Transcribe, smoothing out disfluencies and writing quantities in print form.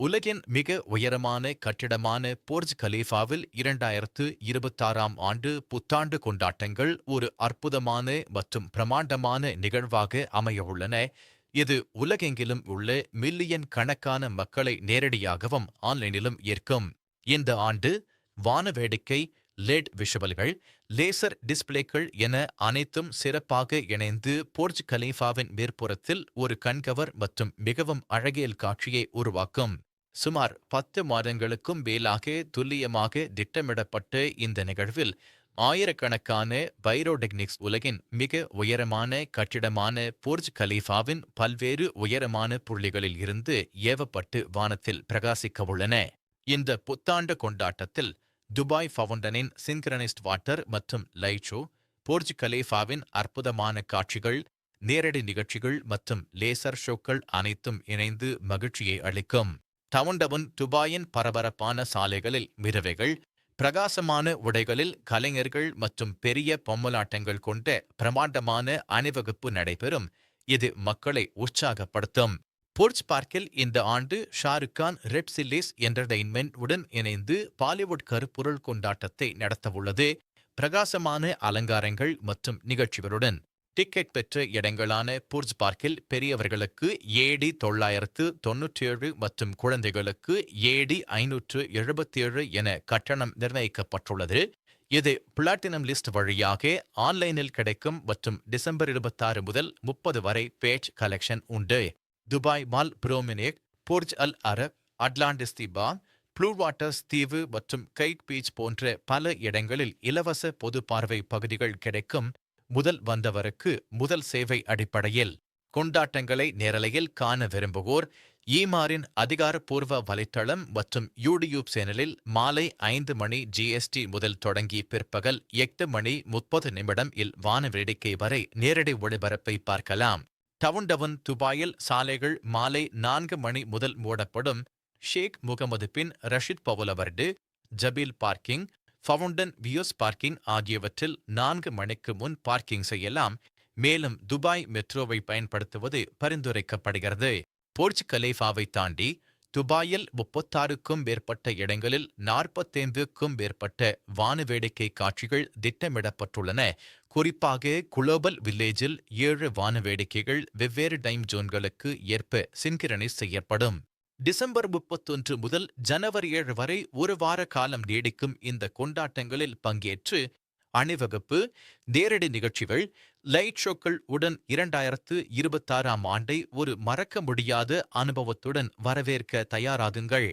உலகின் மிக உயரமான கட்டிடமான போர்ஜ் கலீஃபாவில் 2026ஆம் ஆண்டு புத்தாண்டு கொண்டாட்டங்கள் ஒரு அற்புதமான மற்றும் பிரமாண்டமான நிகழ்வாக அமையவுள்ளன. இது உலகெங்கிலும் உள்ள மில்லியன் கணக்கான மக்களை நேரடியாகவும் ஆன்லைனிலும் ஈர்க்கும். இந்த ஆண்டு வானவேடிக்கை, லெட் விஷுவல்கள், லேசர் டிஸ்பிளேக்கள் என அனைத்தும் சிறப்பாக இணைந்து போர்ஜ் கலீஃபாவின் மேற்புறத்தில் ஒரு கண்கவர் மற்றும் மிகவும் அழகியல் காட்சியை உருவாக்கும். சுமார் 10 மாதங்களுக்கும் மேலாக துல்லியமாக திட்டமிடப்பட்ட இந்த நிகழ்வில் ஆயிரக்கணக்கான பைரோடெக்னிக்ஸ் உலகின் மிக உயரமான கட்டிடமான போர்ஜ் கலீஃபாவின் பல்வேறு உயரமான புள்ளிகளில் இருந்து ஏவப்பட்டு வானத்தில் பிரகாசிக்கவுள்ளன. இந்த புத்தாண்டு கொண்டாட்டத்தில் துபாய் ஃபவுண்டனின் சின்க்ரனைஸ்ட் வாட்டர் மற்றும் லைட் ஷோ, போர்ஜ் கலீஃபாவின் அற்புதமான காட்சிகள், நேரடி நிகழ்ச்சிகள் மற்றும் லேசர் ஷோக்கள் அனைத்தும் இணைந்து மகிழ்ச்சியை அளிக்கும். டவுன்டவுன் துபாயின் பரபரப்பான சாலைகளில் மிதவைகள், பிரகாசமான உடைகளில் கலைஞர்கள் மற்றும் பெரிய பொம்மலாட்டங்கள் கொண்ட பிரமாண்டமான அணிவகுப்பு நடைபெறும். இது மக்களை உற்சாகப்படுத்தும். போர்ஜ் பார்க்கில் இந்த ஆண்டு Shahrukh Khan Red Chillies Entertainment உடன் இணைந்து பாலிவுட் கருப்பொருள் கொண்டாட்டத்தை நடத்தவுள்ளது. பிரகாசமான அலங்காரங்கள் மற்றும் நிகழ்ச்சிகளுடன் டிக்கெட் பெற்ற இடங்களான போர்ஜ் பார்க்கில் பெரியவர்களுக்கு ஏடி 997 மற்றும் குழந்தைகளுக்கு ஏடி 577 என கட்டணம் நிர்ணயிக்கப்பட்டுள்ளது. இது பிளாட்டினம் லிஸ்ட் வழியாக ஆன்லைனில் கிடைக்கும் மற்றும் டிசம்பர் 26 முதல் 30 வரை பேஜ் கலெக்ஷன் உண்டு. Dubai mall promenade, Burj Al Arab, Atlantis தீபா, ப்ளூ வாட்டர்ஸ் தீவு மற்றும் கைட் பீச் போன்ற பல இடங்களில் இலவச பொது பார்வை பகுதிகள் கிடைக்கும். முதல் வந்தவருக்கு முதல் சேவை அடிப்படையில் கொண்டாட்டங்களை நேரலையில் காண விரும்புவோர் ஈமாரின் அதிகாரப்பூர்வ வலைத்தளம் மற்றும் யூடியூப் சேனலில் மாலை 5 மணி GST முதல் தொடங்கி பிற்பகல் 8 மணி 30 நிமிடம் இல் வானவேடிக்கை வரை நேரடி ஒளிபரப்பை பார்க்கலாம். டவுன்டவுன் துபாயில் சாலைகள் மாலை 4 மணி முதல் மூடப்படும். Sheikh Mohammed bin Rashid Boulevard, Zabeel parking, fountain views parking ஆகியவற்றில் 4 மணிக்கு முன் பார்க்கிங் செய்யலாம். மேலும் துபாய் மெட்ரோவை பயன்படுத்துவது பரிந்துரைக்கப்படுகிறது. போர்ஜ் கலீஃபாவை தாண்டி துபாயில் 36க்கும் மேற்பட்ட இடங்களில் 45க்கும் மேற்பட்ட வானவேடிக்கை காட்சிகள் திட்டமிடப்பட்டுள்ளன. குறிப்பாக குளோபல் வில்லேஜில் 7 வானவேடிக்கைகள் வெவ்வேறு டைம் ஜோன்களுக்கு ஏற்ப சின்கிரனைஸ் செய்யப்படும். டிசம்பர் 31 முதல் ஜனவரி 7 வரை ஒரு வார காலம் நீடிக்கும் இந்த கொண்டாட்டங்களில் பங்கேற்று அணிவகுப்பு, நேரடி நிகழ்ச்சிகள், லைட் ஷோக்கள் உடன் 2026ஆம் ஆண்டை ஒரு மறக்க முடியாத அனுபவத்துடன் வரவேற்க தயாராகுங்கள்.